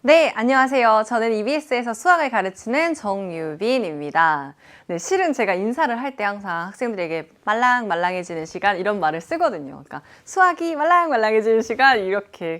네, 안녕하세요. 저는 EBS에서 수학을 가르치는 정유빈입니다. 네, 실은 제가 인사를 할 때 항상 학생들에게 말랑말랑해지는 시간 이런 말을 쓰거든요. 그러니까 수학이 말랑말랑해지는 시간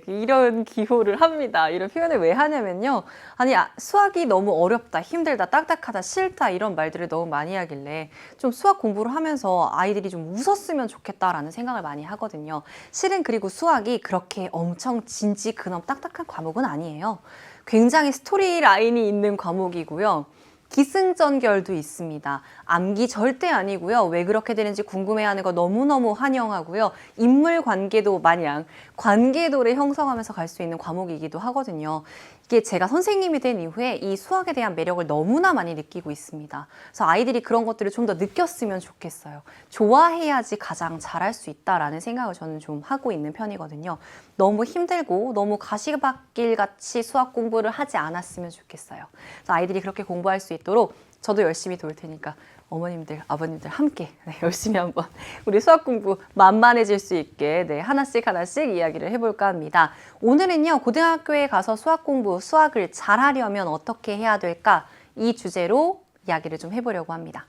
이런 기호를 합니다. 이런 표현을 왜 하냐면요. 아니, 수학이 너무 어렵다, 힘들다, 딱딱하다, 싫다 이런 말들을 너무 많이 하길래 좀 수학 공부를 하면서 아이들이 좀 웃었으면 좋겠다라는 생각을 많이 하거든요. 실은 그리고 수학이 그렇게 엄청 진지 근엄 딱딱한 과목은 아니에요. 굉장히 스토리 라인이 있는 과목이고요. 기승전결도 있습니다. 암기 절대 아니고요. 왜 그렇게 되는지 궁금해하는 거 너무너무 환영하고요. 인물 관계도 마냥 관계도를 형성하면서 갈 수 있는 과목이기도 하거든요. 이게 제가 선생님이 된 이후에 이 수학에 대한 매력을 너무나 많이 느끼고 있습니다. 그래서 아이들이 그런 것들을 좀 더 느꼈으면 좋겠어요. 좋아해야지 가장 잘할 수 있다라는 생각을 저는 좀 하고 있는 편이거든요. 너무 힘들고 너무 가시밭길 같이 수학 공부를 하지 않았으면 좋겠어요. 그래서 아이들이 그렇게 공부할 수 있도록 저도 열심히 도울 테니까 어머님들, 아버님들 함께 열심히 한번 우리 수학 공부 만만해질 수 있게 하나씩 이야기를 해볼까 합니다. 오늘은요, 고등학교에 가서 수학 공부, 수학을 잘하려면 어떻게 해야 될까? 이 주제로 이야기를 좀 해보려고 합니다.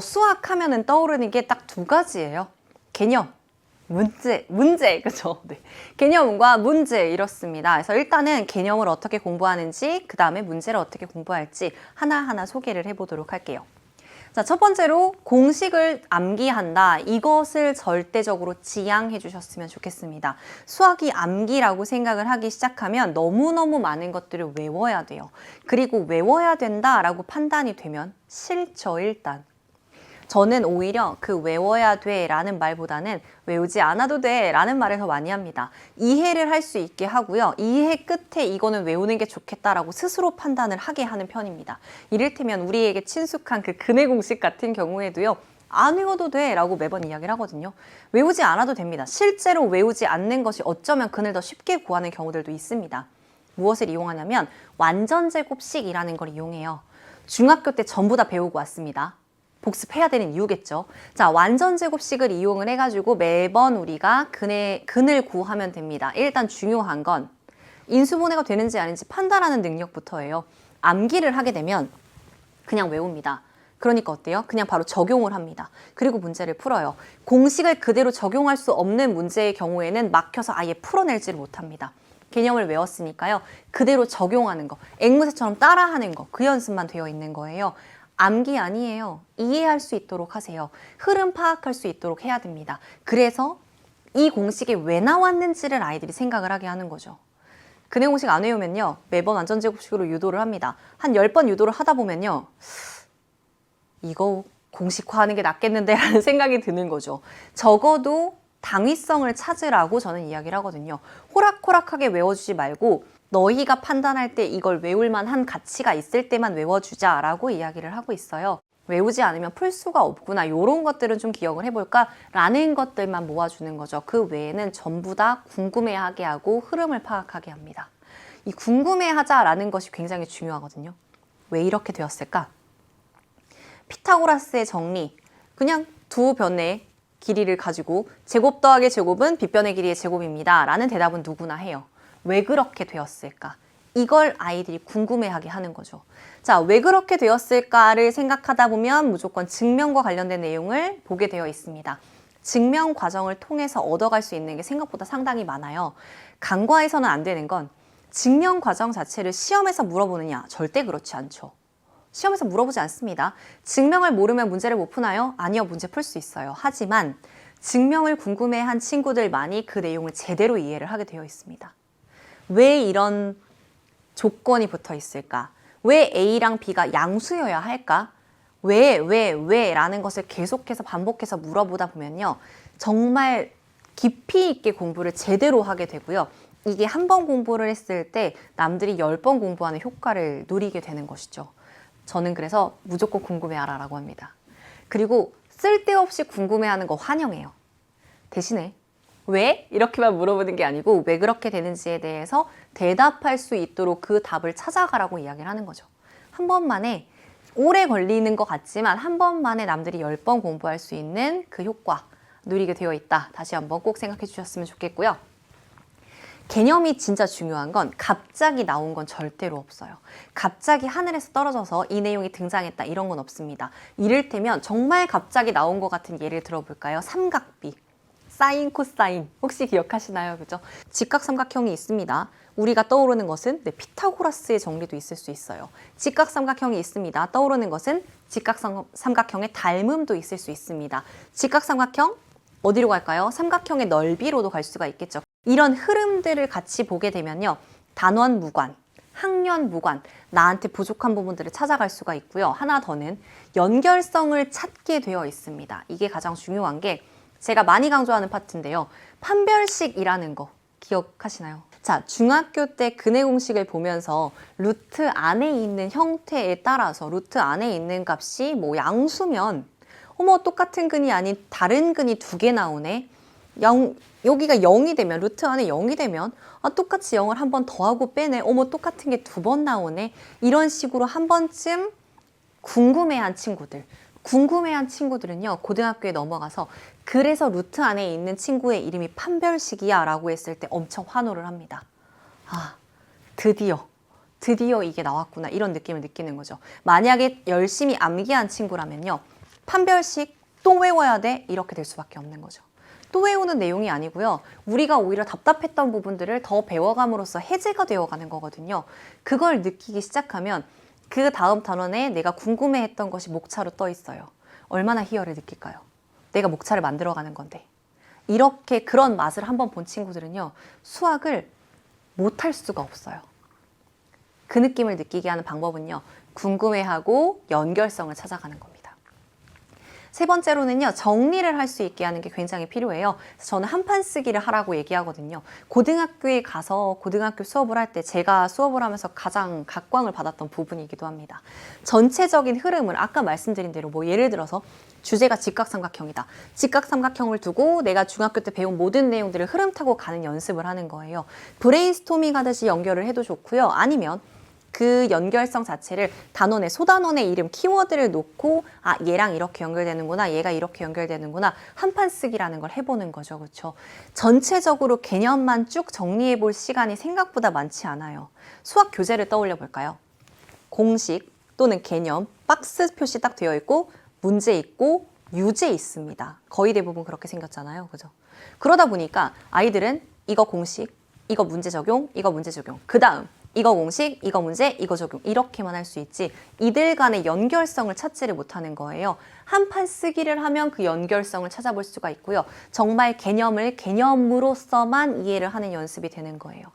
수학하면은 떠오르는 게 딱 두 가지예요. 개념, 문제, 그죠? 네. 개념과 문제 이렇습니다. 그래서 일단은 개념을 어떻게 공부하는지, 그 다음에 문제를 어떻게 공부할지 하나하나 소개를 해보도록 할게요. 자, 첫 번째로 공식을 암기한다. 이것을 절대적으로 지양해 주셨으면 좋겠습니다. 수학이 암기라고 생각을 하기 시작하면 너무너무 많은 것들을 외워야 돼요. 그리고 외워야 된다라고 판단이 되면 싫죠, 일단. 저는 오히려 그 외워야 돼 라는 말보다는 외우지 않아도 돼 라는 말을 더 많이 합니다. 이해를 할 수 있게 하고요. 이해 끝에 이거는 외우는 게 좋겠다라고 스스로 판단을 하게 하는 편입니다. 이를테면 우리에게 친숙한 그 근해 공식 같은 경우에도요. 안 외워도 돼 라고 매번 이야기를 하거든요. 외우지 않아도 됩니다. 실제로 외우지 않는 것이 어쩌면 근을 더 쉽게 구하는 경우들도 있습니다. 무엇을 이용하냐면 완전제곱식이라는 걸 이용해요. 중학교 때 전부 다 배우고 왔습니다. 복습해야 되는 이유겠죠. 자, 완전제곱식을 이용을 해가지고 매번 우리가 근을 구하면 됩니다. 일단 중요한 건 인수분해가 되는지 아닌지 판단하는 능력부터예요. 암기를 하게 되면 그냥 외웁니다. 그러니까 어때요? 그냥 바로 적용을 합니다. 그리고 문제를 풀어요. 공식을 그대로 적용할 수 없는 문제의 경우에는 막혀서 아예 풀어내지를 못합니다. 개념을 외웠으니까요. 그대로 적용하는 거, 앵무새처럼 따라하는 거, 그 연습만 되어 있는 거예요. 암기 아니에요. 이해할 수 있도록 하세요. 흐름 파악할 수 있도록 해야 됩니다. 그래서 이 공식이 왜 나왔는지를 아이들이 생각을 하게 하는 거죠. 근해 공식 안 외우면요. 매번 완전제곱식으로 유도를 합니다. 한 10번 유도를 하다 보면요. 이거 공식화하는 게 낫겠는데 라는 생각이 드는 거죠. 적어도 당위성을 찾으라고 저는 이야기를 하거든요. 호락호락하게 외워주지 말고 너희가 판단할 때 이걸 외울 만한 가치가 있을 때만 외워주자라고 이야기를 하고 있어요. 외우지 않으면 풀 수가 없구나. 이런 것들은 좀 기억을 해볼까? 라는 것들만 모아주는 거죠. 그 외에는 전부 다 궁금해하게 하고 흐름을 파악하게 합니다. 이 궁금해하자라는 것이 굉장히 중요하거든요. 왜 이렇게 되었을까? 피타고라스의 정리. 그냥 두 변의 길이를 가지고 제곱 더하기 제곱은 빗변의 길이의 제곱입니다. 라는 대답은 누구나 해요. 왜 그렇게 되었을까? 이걸 아이들이 궁금해하게 하는 거죠. 자, 왜 그렇게 되었을까를 생각하다 보면 무조건 증명과 관련된 내용을 보게 되어 있습니다. 증명 과정을 통해서 얻어갈 수 있는 게 생각보다 상당히 많아요. 강과에서는 안 되는 건 증명 과정 자체를 시험에서 물어보느냐? 절대 그렇지 않죠. 시험에서 물어보지 않습니다. 증명을 모르면 문제를 못 푸나요? 아니요, 문제 풀 수 있어요. 하지만 증명을 궁금해한 친구들만이 그 내용을 제대로 이해를 하게 되어 있습니다. 왜 이런 조건이 붙어 있을까? 왜 A랑 B가 양수여야 할까? 왜 라는 것을 계속해서 반복해서 물어보다 보면요. 정말 깊이 있게 공부를 제대로 하게 되고요. 이게 한 번 공부를 했을 때 남들이 10번 공부하는 효과를 누리게 되는 것이죠. 저는 그래서 무조건 궁금해하라라고 합니다. 그리고 쓸데없이 궁금해하는 거 환영해요. 대신에 왜? 이렇게만 물어보는 게 아니고 왜 그렇게 되는지에 대해서 대답할 수 있도록 그 답을 찾아가라고 이야기를 하는 거죠. 한 번만에 오래 걸리는 것 같지만 한 번만에 남들이 10번 공부할 수 있는 그 효과 누리게 되어 있다. 다시 한번 꼭 생각해 주셨으면 좋겠고요. 개념이 진짜 중요한 건 갑자기 나온 건 절대로 없어요. 갑자기 하늘에서 떨어져서 이 내용이 등장했다 이런 건 없습니다. 이를테면 정말 갑자기 나온 것 같은 예를 들어볼까요? 삼각비. 사인, 코사인 혹시 기억하시나요? 그죠? 직각삼각형이 있습니다. 우리가 떠오르는 것은 피타고라스의 정리도 있을 수 있어요. 직각삼각형이 있습니다. 떠오르는 것은 직각삼각형의 닮음도 있을 수 있습니다. 직각삼각형 어디로 갈까요? 삼각형의 넓이로도 갈 수가 있겠죠. 이런 흐름들을 같이 보게 되면요. 단원무관, 학년무관, 나한테 부족한 부분들을 찾아갈 수가 있고요. 하나 더는 연결성을 찾게 되어 있습니다. 이게 가장 중요한 게 제가 많이 강조하는 파트인데요. 판별식이라는 거 기억하시나요? 자, 중학교 때 근해 공식을 보면서 루트 안에 있는 형태에 따라서 루트 안에 있는 값이 뭐 양수면 어머 똑같은 근이 아닌 다른 근이 두 개 나오네. 여기가 0이 되면 루트 안에 0이 되면 똑같이 0을 한 번 더하고 빼네. 어머 똑같은 게 두 번 나오네. 이런 식으로 한 번쯤 궁금해한 친구들은요. 고등학교에 넘어가서 그래서 루트 안에 있는 친구의 이름이 판별식이야 라고 했을 때 엄청 환호를 합니다. 아, 드디어 이게 나왔구나 이런 느낌을 느끼는 거죠. 만약에 열심히 암기한 친구라면요. 판별식 또 외워야 돼? 이렇게 될 수밖에 없는 거죠. 또 외우는 내용이 아니고요. 우리가 오히려 답답했던 부분들을 더 배워감으로써 해제가 되어가는 거거든요. 그걸 느끼기 시작하면 그 다음 단원에 내가 궁금해했던 것이 목차로 떠 있어요. 얼마나 희열을 느낄까요? 내가 목차를 만들어가는 건데. 이렇게 그런 맛을 한번 본 친구들은요. 수학을 못할 수가 없어요. 그 느낌을 느끼게 하는 방법은요. 궁금해하고 연결성을 찾아가는 겁니다. 세 번째로는요. 정리를 할 수 있게 하는 게 굉장히 필요해요. 그래서 저는 한판 쓰기를 하라고 얘기하거든요. 고등학교에 가서 고등학교 수업을 할 때 제가 수업을 하면서 가장 각광을 받았던 부분이기도 합니다. 전체적인 흐름을 아까 말씀드린 대로 뭐 예를 들어서 주제가 직각삼각형이다. 직각삼각형을 두고 내가 중학교 때 배운 모든 내용들을 흐름 타고 가는 연습을 하는 거예요. 브레인스토밍 하듯이 연결을 해도 좋고요. 아니면 그 연결성 자체를 단원의 소단원의 이름 키워드를 놓고 얘랑 이렇게 연결되는구나 얘가 이렇게 연결되는구나 한판 쓰기라는 걸 해보는 거죠. 그렇죠? 전체적으로 개념만 쭉 정리해 볼 시간이 생각보다 많지 않아요. 수학 교재를 떠올려 볼까요? 공식 또는 개념 박스 표시 딱 되어 있고 문제 있고 유제 있습니다. 거의 대부분 그렇게 생겼잖아요. 그죠? 그러다 보니까 아이들은 이거 공식, 이거 문제 적용, 이거 문제 적용 그 다음 이거 공식, 이거 문제, 이거 적용 이렇게만 할 수 있지 이들 간의 연결성을 찾지를 못하는 거예요. 한판 쓰기를 하면 그 연결성을 찾아볼 수가 있고요. 정말 개념을 개념으로서만 이해를 하는 연습이 되는 거예요.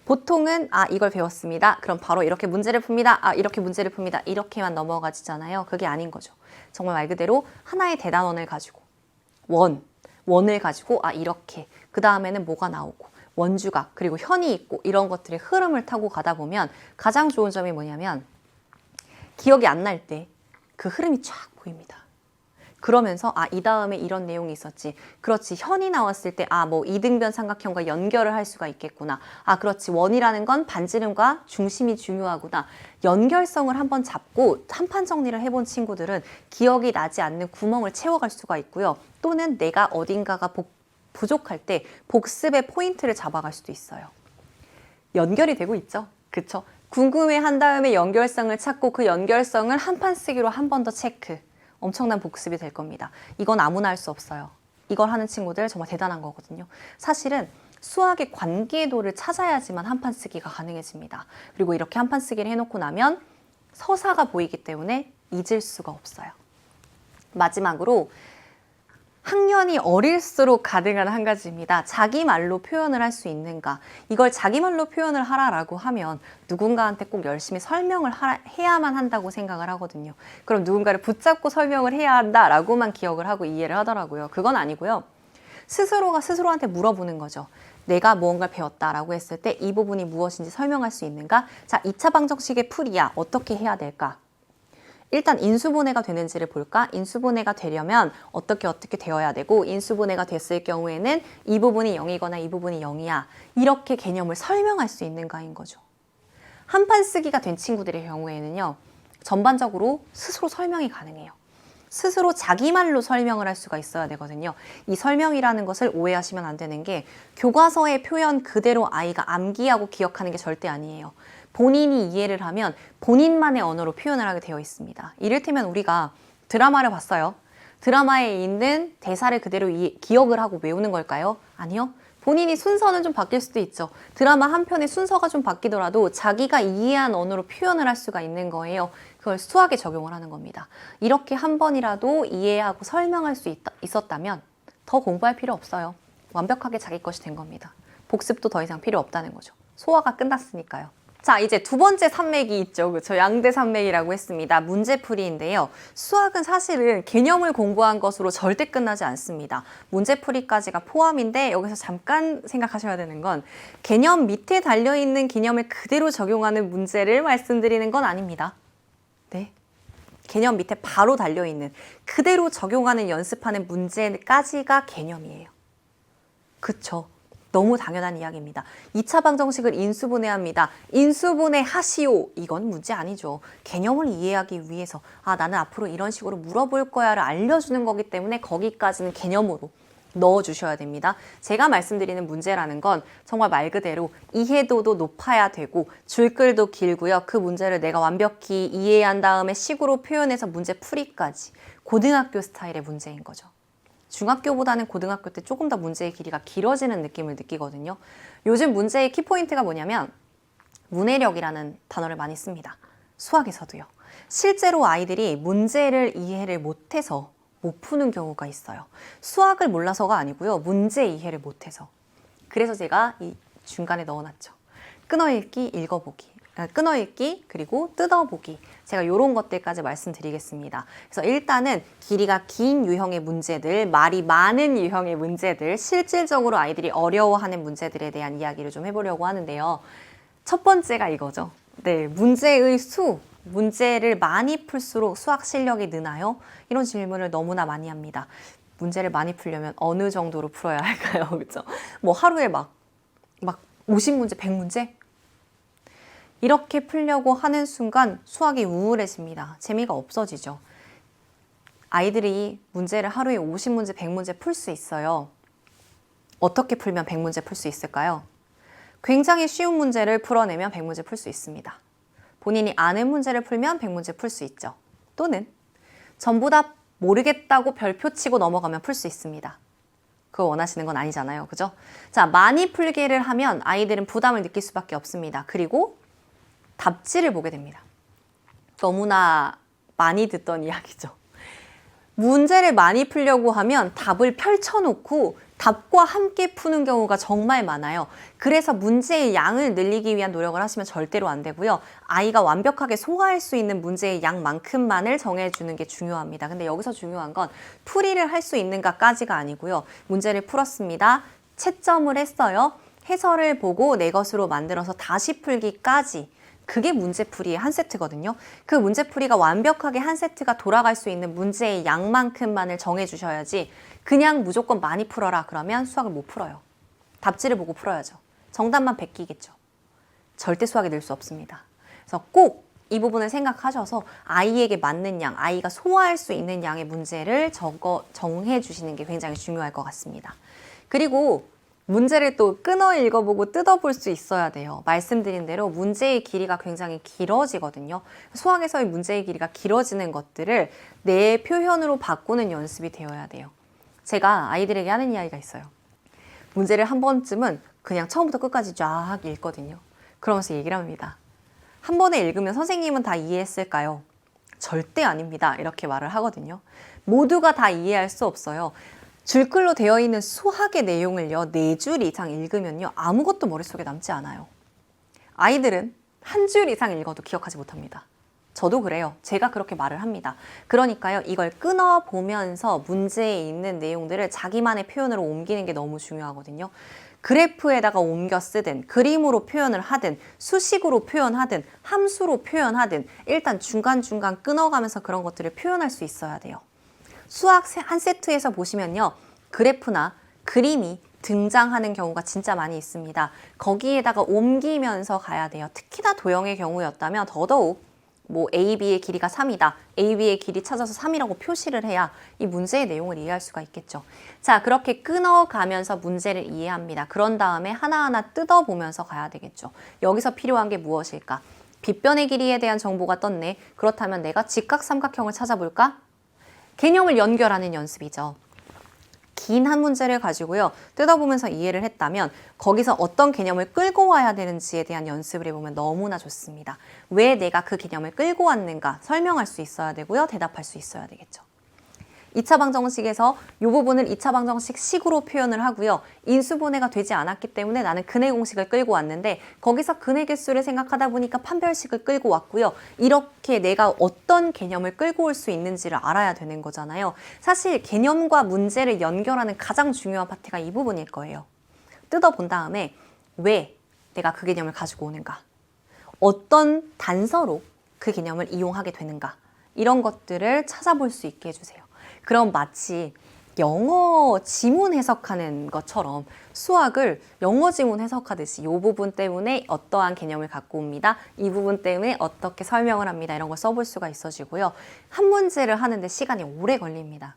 보통은 이걸 배웠습니다. 그럼 바로 이렇게 문제를 풉니다. 이렇게 문제를 풉니다. 이렇게만 넘어가지잖아요. 그게 아닌 거죠. 정말 말 그대로 하나의 대단원을 가지고 원을 가지고 이렇게 그 다음에는 뭐가 나오고 원주각 그리고 현이 있고 이런 것들의 흐름을 타고 가다 보면 가장 좋은 점이 뭐냐면 기억이 안 날 때 그 흐름이 쫙 보입니다. 그러면서 이 다음에 이런 내용이 있었지. 그렇지. 현이 나왔을 때 뭐 이등변 삼각형과 연결을 할 수가 있겠구나. 그렇지. 원이라는 건 반지름과 중심이 중요하구나. 연결성을 한번 잡고 한판 정리를 해본 친구들은 기억이 나지 않는 구멍을 채워갈 수가 있고요. 또는 내가 어딘가가 부족할 때 복습의 포인트를 잡아갈 수도 있어요. 연결이 되고 있죠. 그쵸? 궁금해한 다음에 연결성을 찾고 그 연결성을 한판 쓰기로 한 번 더 체크. 엄청난 복습이 될 겁니다. 이건 아무나 할 수 없어요. 이걸 하는 친구들 정말 대단한 거거든요. 사실은 수학의 관계도를 찾아야지만 한판 쓰기가 가능해집니다. 그리고 이렇게 한판 쓰기를 해놓고 나면 서사가 보이기 때문에 잊을 수가 없어요. 마지막으로 학년이 어릴수록 가능한 한 가지입니다. 자기 말로 표현을 할 수 있는가. 이걸 자기 말로 표현을 하라라고 하면 누군가한테 꼭 열심히 설명을 해야만 한다고 생각을 하거든요. 그럼 누군가를 붙잡고 설명을 해야 한다라고만 기억을 하고 이해를 하더라고요. 그건 아니고요. 스스로가 스스로한테 물어보는 거죠. 내가 무언가를 배웠다라고 했을 때 이 부분이 무엇인지 설명할 수 있는가? 자, 2차 방정식의 풀이야. 어떻게 해야 될까? 일단 인수분해가 되는지를 볼까? 인수분해가 되려면 어떻게 되어야 되고 인수분해가 됐을 경우에는 이 부분이 0이거나 이 부분이 0이야. 이렇게 개념을 설명할 수 있는가인 거죠. 한판 쓰기가 된 친구들의 경우에는요. 전반적으로 스스로 설명이 가능해요. 스스로 자기 말로 설명을 할 수가 있어야 되거든요. 이 설명이라는 것을 오해하시면 안 되는 게 교과서의 표현 그대로 아이가 암기하고 기억하는 게 절대 아니에요. 본인이 이해를 하면 본인만의 언어로 표현을 하게 되어 있습니다. 이를테면 우리가 드라마를 봤어요. 드라마에 있는 대사를 그대로 기억을 하고 외우는 걸까요? 아니요. 본인이 순서는 좀 바뀔 수도 있죠. 드라마 한 편의 순서가 좀 바뀌더라도 자기가 이해한 언어로 표현을 할 수가 있는 거예요. 그걸 수학에 적용을 하는 겁니다. 이렇게 한 번이라도 이해하고 설명할 수 있었다면 더 공부할 필요 없어요. 완벽하게 자기 것이 된 겁니다. 복습도 더 이상 필요 없다는 거죠. 소화가 끝났으니까요. 자, 이제 두 번째 산맥이 있죠. 그렇죠? 양대 산맥이라고 했습니다. 문제풀이인데요. 수학은 사실은 개념을 공부한 것으로 절대 끝나지 않습니다. 문제풀이까지가 포함인데 여기서 잠깐 생각하셔야 되는 건 개념 밑에 달려있는 개념을 그대로 적용하는 문제를 말씀드리는 건 아닙니다. 네. 개념 밑에 바로 달려있는 그대로 적용하는 연습하는 문제까지가 개념이에요. 그쵸? 너무 당연한 이야기입니다. 2차 방정식을 인수분해합니다. 인수분해 하시오. 이건 문제 아니죠. 개념을 이해하기 위해서 나는 앞으로 이런 식으로 물어볼 거야를 알려주는 거기 때문에 거기까지는 개념으로 넣어주셔야 됩니다. 제가 말씀드리는 문제라는 건 정말 말 그대로 이해도도 높아야 되고 줄글도 길고요. 그 문제를 내가 완벽히 이해한 다음에 식으로 표현해서 문제 풀이까지 고등학교 스타일의 문제인 거죠. 중학교보다는 고등학교 때 조금 더 문제의 길이가 길어지는 느낌을 느끼거든요. 요즘 문제의 키포인트가 뭐냐면 문해력이라는 단어를 많이 씁니다. 수학에서도요. 실제로 아이들이 문제를 이해를 못해서 못 푸는 경우가 있어요. 수학을 몰라서가 아니고요. 문제 이해를 못해서. 그래서 제가 이 중간에 넣어놨죠. 끊어읽기, 읽어보기. 끊어읽기 그리고 뜯어보기. 제가 이런 것들까지 말씀드리겠습니다. 그래서 일단은 길이가 긴 유형의 문제들, 말이 많은 유형의 문제들, 실질적으로 아이들이 어려워하는 문제들에 대한 이야기를 좀 해보려고 하는데요. 첫 번째가 이거죠. 네, 문제의 수. 문제를 많이 풀수록 수학 실력이 느나요? 이런 질문을 너무나 많이 합니다. 문제를 많이 풀려면 어느 정도로 풀어야 할까요? 그렇죠? 뭐 하루에 막 50문제, 100문제? 이렇게 풀려고 하는 순간 수학이 우울해집니다. 재미가 없어지죠. 아이들이 문제를 하루에 50문제, 100문제 풀 수 있어요. 어떻게 풀면 100문제 풀 수 있을까요? 굉장히 쉬운 문제를 풀어내면 100문제 풀 수 있습니다. 본인이 아는 문제를 풀면 100문제 풀 수 있죠. 또는 전부 다 모르겠다고 별표 치고 넘어가면 풀 수 있습니다. 그거 원하시는 건 아니잖아요. 그죠? 자, 많이 풀기를 하면 아이들은 부담을 느낄 수밖에 없습니다. 그리고 답지를 보게 됩니다. 너무나 많이 듣던 이야기죠. 문제를 많이 풀려고 하면 답을 펼쳐놓고 답과 함께 푸는 경우가 정말 많아요. 그래서 문제의 양을 늘리기 위한 노력을 하시면 절대로 안 되고요. 아이가 완벽하게 소화할 수 있는 문제의 양만큼만을 정해주는 게 중요합니다. 근데 여기서 중요한 건 풀이를 할 수 있는가까지가 아니고요. 문제를 풀었습니다. 채점을 했어요. 해설을 보고 내 것으로 만들어서 다시 풀기까지. 그게 문제풀이의 한 세트거든요. 그 문제풀이가 완벽하게 한 세트가 돌아갈 수 있는 문제의 양만큼만을 정해주셔야지 그냥 무조건 많이 풀어라 그러면 수학을 못 풀어요. 답지를 보고 풀어야죠. 정답만 베끼겠죠. 절대 수학이 늘 수 없습니다. 그래서 꼭 이 부분을 생각하셔서 아이에게 맞는 양, 아이가 소화할 수 있는 양의 문제를 정해주시는 게 굉장히 중요할 것 같습니다. 그리고 문제를 또 끊어 읽어보고 뜯어볼 수 있어야 돼요. 말씀드린 대로 문제의 길이가 굉장히 길어지거든요. 수학에서의 문제의 길이가 길어지는 것들을 내 표현으로 바꾸는 연습이 되어야 돼요. 제가 아이들에게 하는 이야기가 있어요. 문제를 한 번쯤은 그냥 처음부터 끝까지 쫙 읽거든요. 그러면서 얘기를 합니다. 한 번에 읽으면 선생님은 다 이해했을까요? 절대 아닙니다. 이렇게 말을 하거든요. 모두가 다 이해할 수 없어요. 줄글로 되어 있는 수학의 내용을요, 4줄 이상 읽으면요, 아무것도 머릿속에 남지 않아요. 아이들은 한 줄 이상 읽어도 기억하지 못합니다. 저도 그래요. 제가 그렇게 말을 합니다. 그러니까요, 이걸 끊어보면서 문제에 있는 내용들을 자기만의 표현으로 옮기는 게 너무 중요하거든요. 그래프에다가 옮겨 쓰든, 그림으로 표현을 하든, 수식으로 표현하든, 함수로 표현하든, 일단 중간중간 끊어가면서 그런 것들을 표현할 수 있어야 돼요. 수학 한 세트에서 보시면요. 그래프나 그림이 등장하는 경우가 진짜 많이 있습니다. 거기에다가 옮기면서 가야 돼요. 특히나 도형의 경우였다면 더더욱 뭐 AB의 길이가 3이다. AB의 길이 찾아서 3이라고 표시를 해야 이 문제의 내용을 이해할 수가 있겠죠. 자, 그렇게 끊어가면서 문제를 이해합니다. 그런 다음에 하나하나 뜯어보면서 가야 되겠죠. 여기서 필요한 게 무엇일까? 빗변의 길이에 대한 정보가 떴네. 그렇다면 내가 직각삼각형을 찾아볼까? 개념을 연결하는 연습이죠. 긴 한 문제를 가지고요. 뜯어보면서 이해를 했다면 거기서 어떤 개념을 끌고 와야 되는지에 대한 연습을 해보면 너무나 좋습니다. 왜 내가 그 개념을 끌고 왔는가 설명할 수 있어야 되고요. 대답할 수 있어야 되겠죠. 2차 방정식에서 이 부분을 2차 방정식 식으로 표현을 하고요. 인수분해가 되지 않았기 때문에 나는 근해 공식을 끌고 왔는데 거기서 근해 개수를 생각하다 보니까 판별식을 끌고 왔고요. 이렇게 내가 어떤 개념을 끌고 올 수 있는지를 알아야 되는 거잖아요. 사실 개념과 문제를 연결하는 가장 중요한 파트가 이 부분일 거예요. 뜯어본 다음에 왜 내가 그 개념을 가지고 오는가? 어떤 단서로 그 개념을 이용하게 되는가? 이런 것들을 찾아볼 수 있게 해주세요. 그럼 마치 영어 지문 해석하는 것처럼 수학을 영어 지문 해석하듯이 이 부분 때문에 어떠한 개념을 갖고 옵니다. 이 부분 때문에 어떻게 설명을 합니다. 이런 걸 써볼 수가 있어지고요. 한 문제를 하는데 시간이 오래 걸립니다.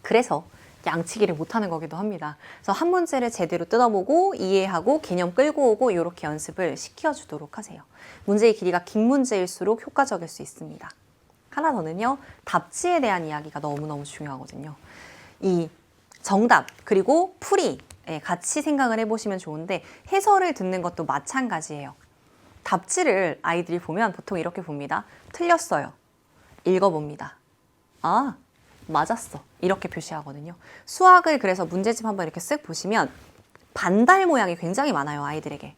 그래서 양치기를 못하는 거기도 합니다. 그래서 한 문제를 제대로 뜯어보고 이해하고 개념 끌고 오고 이렇게 연습을 시켜주도록 하세요. 문제의 길이가 긴 문제일수록 효과적일 수 있습니다. 하나 더는요. 답지에 대한 이야기가 너무너무 중요하거든요. 이 정답 그리고 풀이 같이 생각을 해보시면 좋은데 해설을 듣는 것도 마찬가지예요. 답지를 아이들이 보면 보통 이렇게 봅니다. 틀렸어요. 읽어봅니다. 아, 맞았어. 이렇게 표시하거든요. 수학을 그래서 문제집 한번 이렇게 쓱 보시면 반달 모양이 굉장히 많아요. 아이들에게.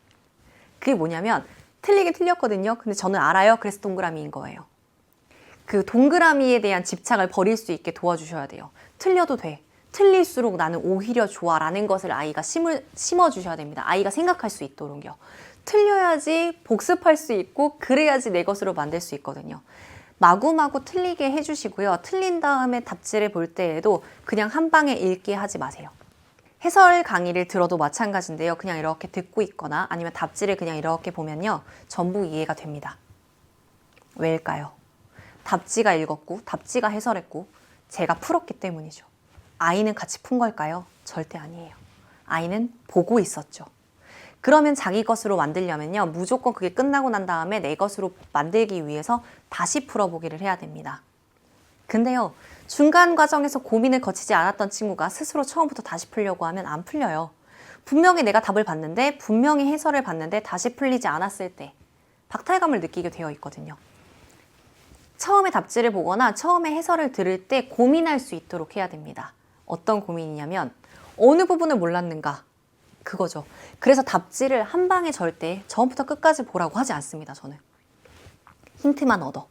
그게 뭐냐면 틀리긴 틀렸거든요. 근데 저는 알아요. 그래서 동그라미인 거예요. 그 동그라미에 대한 집착을 버릴 수 있게 도와주셔야 돼요. 틀려도 돼. 틀릴수록 나는 오히려 좋아 라는 것을 아이가 심어주셔야 됩니다. 아이가 생각할 수 있도록요. 틀려야지 복습할 수 있고 그래야지 내 것으로 만들 수 있거든요. 마구마구 틀리게 해주시고요. 틀린 다음에 답지를 볼 때에도 그냥 한 방에 읽게 하지 마세요. 해설 강의를 들어도 마찬가지인데요. 그냥 이렇게 듣고 있거나 아니면 답지를 그냥 이렇게 보면요. 전부 이해가 됩니다. 왜일까요? 답지가 읽었고 답지가 해설했고 제가 풀었기 때문이죠. 아이는 같이 푼 걸까요? 절대 아니에요. 아이는 보고 있었죠. 그러면 자기 것으로 만들려면요. 무조건 그게 끝나고 난 다음에 내 것으로 만들기 위해서 다시 풀어보기를 해야 됩니다. 근데요. 중간 과정에서 고민을 거치지 않았던 친구가 스스로 처음부터 다시 풀려고 하면 안 풀려요. 분명히 내가 답을 봤는데 분명히 해설을 봤는데 다시 풀리지 않았을 때 박탈감을 느끼게 되어 있거든요. 처음에 답지를 보거나 처음에 해설을 들을 때 고민할 수 있도록 해야 됩니다. 어떤 고민이냐면 어느 부분을 몰랐는가 그거죠. 그래서 답지를 한 방에 절대 처음부터 끝까지 보라고 하지 않습니다. 저는 힌트만 얻어.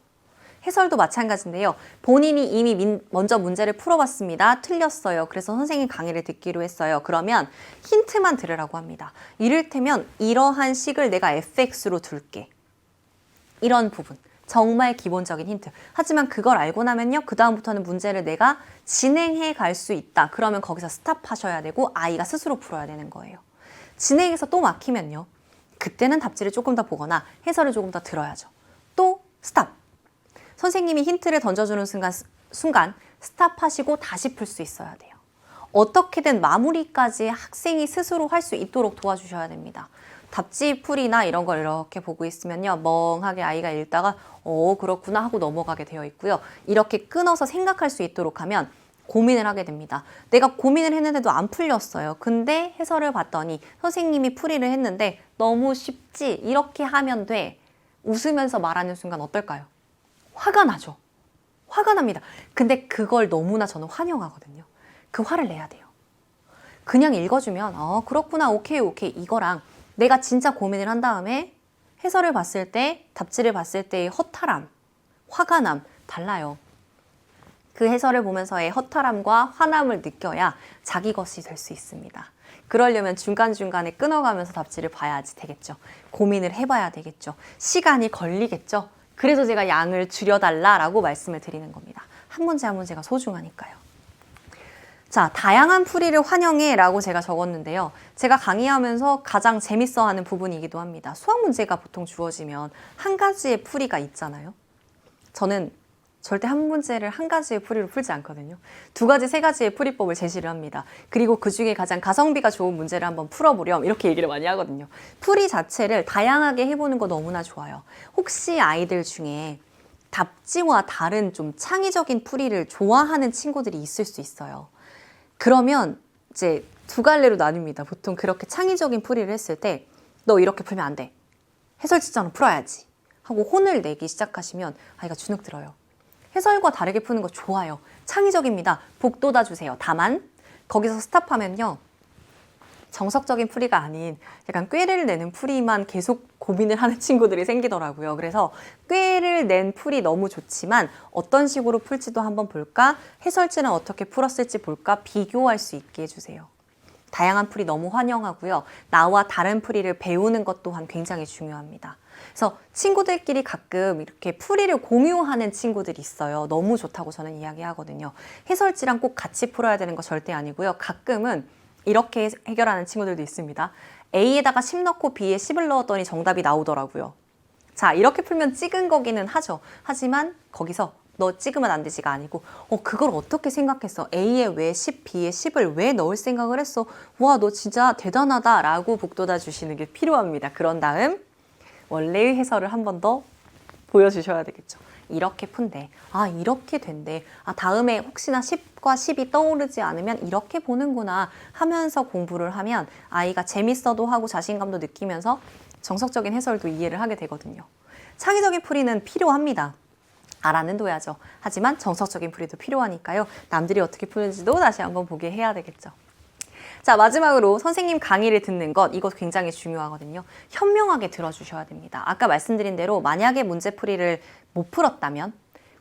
해설도 마찬가지인데요. 본인이 이미 먼저 문제를 풀어봤습니다. 틀렸어요. 그래서 선생님 강의를 듣기로 했어요. 그러면 힌트만 들으라고 합니다. 이를테면 이러한 식을 내가 fx로 둘게. 이런 부분. 정말 기본적인 힌트. 하지만 그걸 알고 나면요. 그 다음부터는 문제를 내가 진행해 갈 수 있다. 그러면 거기서 스탑하셔야 되고 아이가 스스로 풀어야 되는 거예요. 진행해서 또 막히면요. 그때는 답지를 조금 더 보거나 해설을 조금 더 들어야죠. 또 스탑. 선생님이 힌트를 던져주는 순간 스탑하시고 다시 풀 수 있어야 돼요. 어떻게든 마무리까지 학생이 스스로 할 수 있도록 도와주셔야 됩니다. 답지 풀이나 이런 걸 이렇게 보고 있으면요. 멍하게 아이가 읽다가 그렇구나 하고 넘어가게 되어 있고요. 이렇게 끊어서 생각할 수 있도록 하면 고민을 하게 됩니다. 내가 고민을 했는데도 안 풀렸어요. 근데 해설을 봤더니 선생님이 풀이를 했는데 너무 쉽지? 이렇게 하면 돼. 웃으면서 말하는 순간 어떨까요? 화가 나죠. 화가 납니다. 근데 그걸 너무나 저는 환영하거든요. 그 화를 내야 돼요. 그냥 읽어주면 그렇구나 오케이 이거랑 내가 진짜 고민을 한 다음에 해설을 봤을 때 답지를 봤을 때의 허탈함, 화가 남 달라요. 그 해설을 보면서의 허탈함과 화남을 느껴야 자기 것이 될 수 있습니다. 그러려면 중간중간에 끊어가면서 답지를 봐야지 되겠죠. 고민을 해봐야 되겠죠. 시간이 걸리겠죠. 그래서 제가 양을 줄여달라라고 말씀을 드리는 겁니다. 한 문제 한 문제가 소중하니까요. 자, 다양한 풀이를 환영해 라고 제가 적었는데요. 제가 강의하면서 가장 재밌어하는 부분이기도 합니다. 수학 문제가 보통 주어지면 한 가지의 풀이가 있잖아요. 저는 절대 한 문제를 한 가지의 풀이로 풀지 않거든요. 두 가지, 세 가지의 풀이법을 제시를 합니다. 그리고 그중에 가장 가성비가 좋은 문제를 한번 풀어보렴 이렇게 얘기를 많이 하거든요. 풀이 자체를 다양하게 해보는 거 너무나 좋아요. 혹시 아이들 중에 답지와 다른 좀 창의적인 풀이를 좋아하는 친구들이 있을 수 있어요. 그러면 이제 두 갈래로 나뉩니다. 보통 그렇게 창의적인 풀이를 했을 때 너 이렇게 풀면 안 돼. 해설지처럼 풀어야지. 하고 혼을 내기 시작하시면 아이가 주눅 들어요. 해설과 다르게 푸는 거 좋아요. 창의적입니다. 복 돋아주세요. 다만 거기서 스탑하면요. 정석적인 풀이가 아닌 약간 꾀를 내는 풀이만 계속 고민을 하는 친구들이 생기더라고요. 그래서 꾀를 낸 풀이 너무 좋지만 어떤 식으로 풀지도 한번 볼까? 해설지는 어떻게 풀었을지 볼까? 비교할 수 있게 해주세요. 다양한 풀이 너무 환영하고요. 나와 다른 풀이를 배우는 것 또한 굉장히 중요합니다. 그래서 친구들끼리 가끔 이렇게 풀이를 공유하는 친구들이 있어요. 너무 좋다고 저는 이야기하거든요. 해설지랑 꼭 같이 풀어야 되는 거 절대 아니고요. 가끔은 이렇게 해결하는 친구들도 있습니다. A에다가 10 넣고 B에 10을 넣었더니 정답이 나오더라고요. 자, 이렇게 풀면 찍은 거기는 하죠. 하지만 거기서 너 찍으면 안 되지가 아니고 그걸 어떻게 생각했어? A에 왜 10, B에 10을 왜 넣을 생각을 했어? 와, 너 진짜 대단하다 라고 북돋아 주시는 게 필요합니다. 그런 다음 원래의 해설을 한 번 더 보여주셔야 되겠죠. 이렇게 푼대. 아, 이렇게 된대. 아, 다음에 혹시나 10과 10이 떠오르지 않으면 이렇게 보는구나 하면서 공부를 하면 아이가 재밌어도 하고 자신감도 느끼면서 정석적인 해설도 이해를 하게 되거든요. 창의적인 풀이는 필요합니다. 알아는 둬야죠. 하지만 정석적인 풀이도 필요하니까요. 남들이 어떻게 푸는지도 다시 한번 보게 해야 되겠죠. 자, 마지막으로 선생님 강의를 듣는 것, 이거 굉장히 중요하거든요. 현명하게 들어주셔야 됩니다. 아까 말씀드린 대로 만약에 문제풀이를 못 풀었다면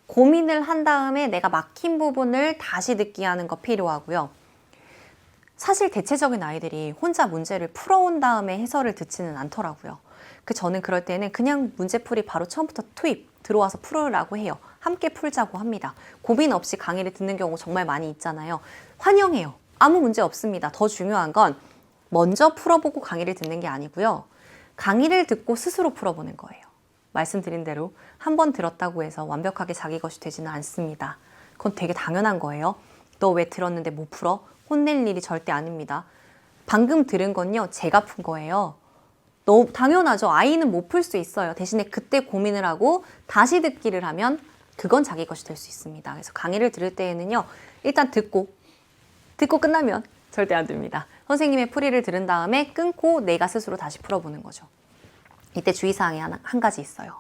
고민을 한 다음에 내가 막힌 부분을 다시 듣기 하는 거 필요하고요. 사실 대체적인 아이들이 혼자 문제를 풀어온 다음에 해설을 듣지는 않더라고요. 저는 그럴 때는 그냥 문제풀이 바로 처음부터 투입, 들어와서 풀으라고 해요. 함께 풀자고 합니다. 고민 없이 강의를 듣는 경우 정말 많이 있잖아요. 환영해요. 아무 문제 없습니다. 더 중요한 건 먼저 풀어보고 강의를 듣는 게 아니고요. 강의를 듣고 스스로 풀어보는 거예요. 말씀드린 대로 한 번 들었다고 해서 완벽하게 자기 것이 되지는 않습니다. 그건 되게 당연한 거예요. 너 왜 들었는데 못 풀어? 혼낼 일이 절대 아닙니다. 방금 들은 건요, 제가 푼 거예요. 너무 당연하죠. 아이는 못 풀 수 있어요. 대신에 그때 고민을 하고 다시 듣기를 하면 그건 자기 것이 될 수 있습니다. 그래서 강의를 들을 때에는요, 일단 듣고 끝나면 절대 안 됩니다. 선생님의 풀이를 들은 다음에 끊고 내가 스스로 다시 풀어보는 거죠. 이때 주의사항이 한 가지 있어요.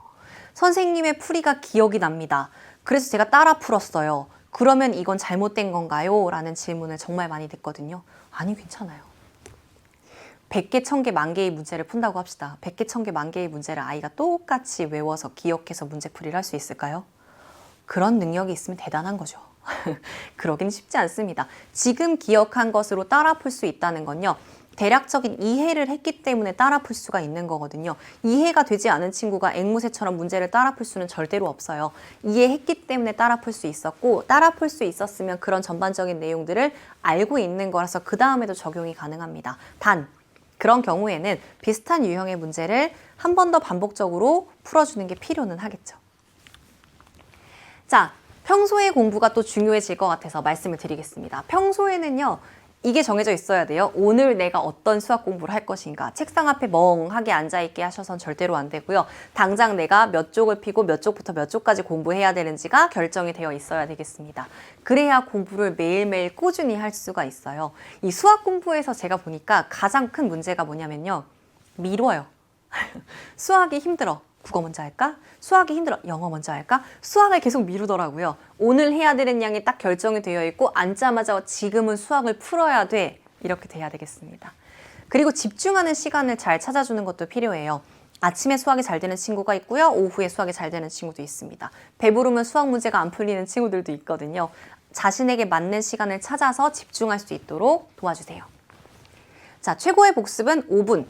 선생님의 풀이가 기억이 납니다. 그래서 제가 따라 풀었어요. 그러면 이건 잘못된 건가요? 라는 질문을 정말 많이 듣거든요. 아니, 괜찮아요. 100개, 1000개, 만 개의 문제를 푼다고 합시다. 100개, 1000개, 만 개의 문제를 아이가 똑같이 외워서 기억해서 문제풀이를 할 수 있을까요? 그런 능력이 있으면 대단한 거죠. 그러긴 쉽지 않습니다. 지금 기억한 것으로 따라 풀 수 있다는 건요. 대략적인 이해를 했기 때문에 따라 풀 수가 있는 거거든요. 이해가 되지 않은 친구가 앵무새처럼 문제를 따라 풀 수는 절대로 없어요. 이해했기 때문에 따라 풀 수 있었고 따라 풀 수 있었으면 그런 전반적인 내용들을 알고 있는 거라서 그 다음에도 적용이 가능합니다. 단, 그런 경우에는 비슷한 유형의 문제를 한 번 더 반복적으로 풀어주는 게 필요는 하겠죠. 자, 평소에 공부가 또 중요해질 것 같아서 말씀을 드리겠습니다. 평소에는요, 이게 정해져 있어야 돼요. 오늘 내가 어떤 수학 공부를 할 것인가. 책상 앞에 멍하게 앉아있게 하셔선 절대로 안 되고요. 당장 내가 몇 쪽을 피고 몇 쪽부터 몇 쪽까지 공부해야 되는지가 결정이 되어 있어야 되겠습니다. 그래야 공부를 매일매일 꾸준히 할 수가 있어요. 이 수학 공부에서 제가 보니까 가장 큰 문제가 뭐냐면요. 미뤄요. 수학이 힘들어. 국어 먼저 할까? 수학이 힘들어. 영어 먼저 할까? 수학을 계속 미루더라고요. 오늘 해야 되는 양이 딱 결정이 되어 있고 앉자마자 지금은 수학을 풀어야 돼. 이렇게 돼야 되겠습니다. 그리고 집중하는 시간을 잘 찾아주는 것도 필요해요. 아침에 수학이 잘 되는 친구가 있고요. 오후에 수학이 잘 되는 친구도 있습니다. 배부르면 수학 문제가 안 풀리는 친구들도 있거든요. 자신에게 맞는 시간을 찾아서 집중할 수 있도록 도와주세요. 자, 최고의 복습은 5분.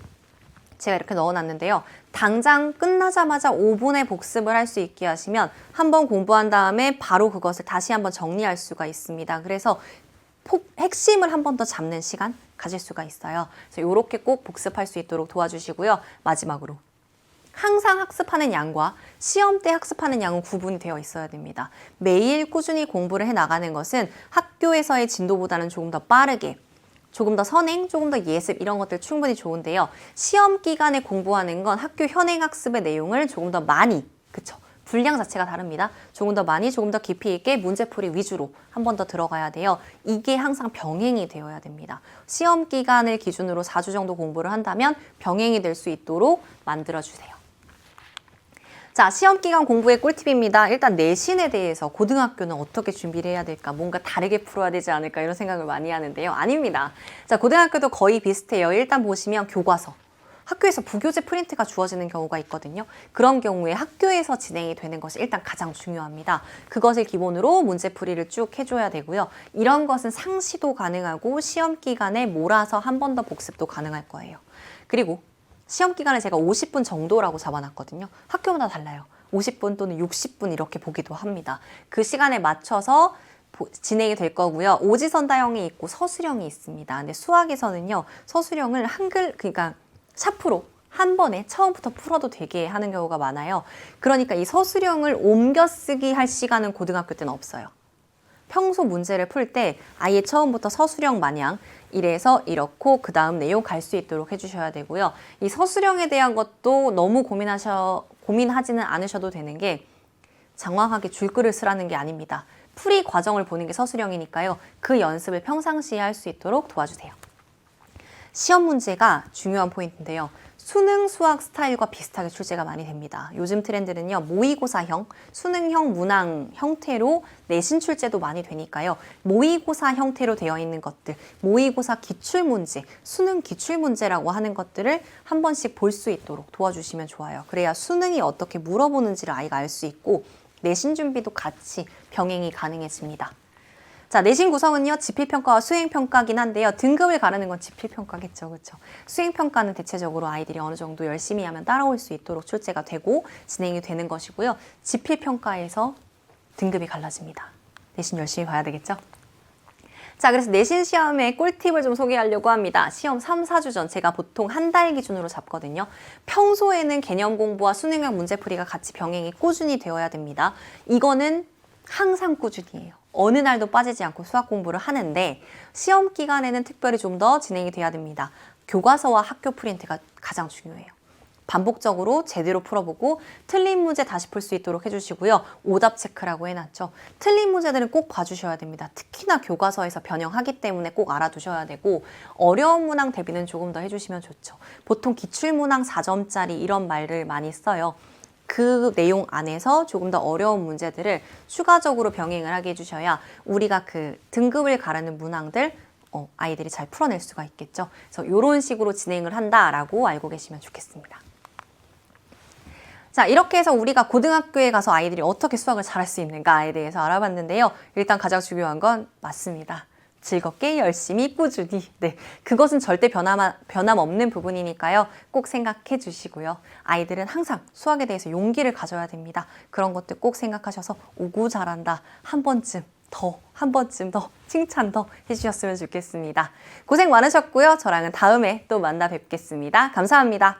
제가 이렇게 넣어놨는데요. 당장 끝나자마자 5분의 복습을 할 수 있게 하시면 한번 공부한 다음에 바로 그것을 다시 한번 정리할 수가 있습니다. 그래서 핵심을 한 번 더 잡는 시간 가질 수가 있어요. 그래서 이렇게 꼭 복습할 수 있도록 도와주시고요. 마지막으로 항상 학습하는 양과 시험 때 학습하는 양은 구분이 되어 있어야 됩니다. 매일 꾸준히 공부를 해나가는 것은 학교에서의 진도보다는 조금 더 빠르게, 조금 더 선행, 조금 더 예습 이런 것들 충분히 좋은데요. 시험 기간에 공부하는 건 학교 현행 학습의 내용을 조금 더 많이, 그쵸? 분량 자체가 다릅니다. 조금 더 많이, 조금 더 깊이 있게 문제풀이 위주로 한 번 더 들어가야 돼요. 이게 항상 병행이 되어야 됩니다. 시험 기간을 기준으로 4주 정도 공부를 한다면 병행이 될 수 있도록 만들어주세요. 자, 시험 기간 공부의 꿀팁입니다. 일단 내신에 대해서 고등학교는 어떻게 준비를 해야 될까? 뭔가 다르게 풀어야 되지 않을까? 이런 생각을 많이 하는데요. 아닙니다. 자, 고등학교도 거의 비슷해요. 일단 보시면 교과서. 학교에서 부교재 프린트가 주어지는 경우가 있거든요. 그런 경우에 학교에서 진행이 되는 것이 일단 가장 중요합니다. 그것을 기본으로 문제풀이를 쭉 해줘야 되고요. 이런 것은 상시도 가능하고 시험 기간에 몰아서 한 번 더 복습도 가능할 거예요. 그리고 시험 기간에 제가 50분 정도라고 잡아놨거든요. 학교마다 달라요. 50분 또는 60분 이렇게 보기도 합니다. 그 시간에 맞춰서 진행이 될 거고요. 오지선다형이 있고 서술형이 있습니다. 근데 수학에서는요. 서술형을 그러니까 샤프로 한 번에 처음부터 풀어도 되게 하는 경우가 많아요. 그러니까 이 서술형을 옮겨 쓰기 할 시간은 고등학교 때는 없어요. 평소 문제를 풀 때 아예 처음부터 서술형 마냥 이래서 이렇고 그 다음 내용 갈 수 있도록 해주셔야 되고요. 이 서술형에 대한 것도 너무 고민하지는 않으셔도 되는 게 장황하게 줄글을 쓰라는 게 아닙니다. 풀이 과정을 보는 게 서술형이니까요. 그 연습을 평상시에 할 수 있도록 도와주세요. 시험 문제가 중요한 포인트인데요. 수능, 수학 스타일과 비슷하게 출제가 많이 됩니다. 요즘 트렌드는요. 모의고사형, 수능형, 문항 형태로 내신 출제도 많이 되니까요. 모의고사 형태로 되어 있는 것들, 모의고사 기출문제, 수능 기출문제라고 하는 것들을 한 번씩 볼 수 있도록 도와주시면 좋아요. 그래야 수능이 어떻게 물어보는지를 아이가 알 수 있고 내신 준비도 같이 병행이 가능해집니다. 자, 내신 구성은요, 지필평가와 수행평가긴 한데요. 등급을 가르는 건 지필평가겠죠. 그렇죠? 수행평가는 대체적으로 아이들이 어느 정도 열심히 하면 따라올 수 있도록 출제가 되고 진행이 되는 것이고요. 지필평가에서 등급이 갈라집니다. 내신 열심히 봐야 되겠죠? 자, 그래서 내신 시험의 꿀팁을 좀 소개하려고 합니다. 시험 3, 4주 전 제가 보통 한 달 기준으로 잡거든요. 평소에는 개념 공부와 수능형 문제풀이가 같이 병행이 꾸준히 되어야 됩니다. 이거는 항상 꾸준히예요. 어느 날도 빠지지 않고 수학 공부를 하는데 시험 기간에는 특별히 좀 더 진행이 돼야 됩니다. 교과서와 학교 프린트가 가장 중요해요. 반복적으로 제대로 풀어보고 틀린 문제 다시 풀 수 있도록 해주시고요. 오답 체크라고 해놨죠. 틀린 문제들은 꼭 봐주셔야 됩니다. 특히나 교과서에서 변형하기 때문에 꼭 알아두셔야 되고 어려운 문항 대비는 조금 더 해주시면 좋죠. 보통 기출문항 4점짜리 이런 말을 많이 써요. 그 내용 안에서 조금 더 어려운 문제들을 추가적으로 병행을 하게 해주셔야 우리가 그 등급을 가르는 문항들 아이들이 잘 풀어낼 수가 있겠죠. 그래서 이런 식으로 진행을 한다라고 알고 계시면 좋겠습니다. 자, 이렇게 해서 우리가 고등학교에 가서 아이들이 어떻게 수학을 잘할 수 있는가에 대해서 알아봤는데요. 일단 가장 중요한 건 맞습니다. 즐겁게 열심히 꾸준히. 네, 그것은 절대 변함 없는 부분이니까요. 꼭 생각해 주시고요. 아이들은 항상 수학에 대해서 용기를 가져야 됩니다. 그런 것들 꼭 생각하셔서 오구 잘한다. 한 번쯤 더 칭찬 더 해주셨으면 좋겠습니다. 고생 많으셨고요. 저랑은 다음에 또 만나 뵙겠습니다. 감사합니다.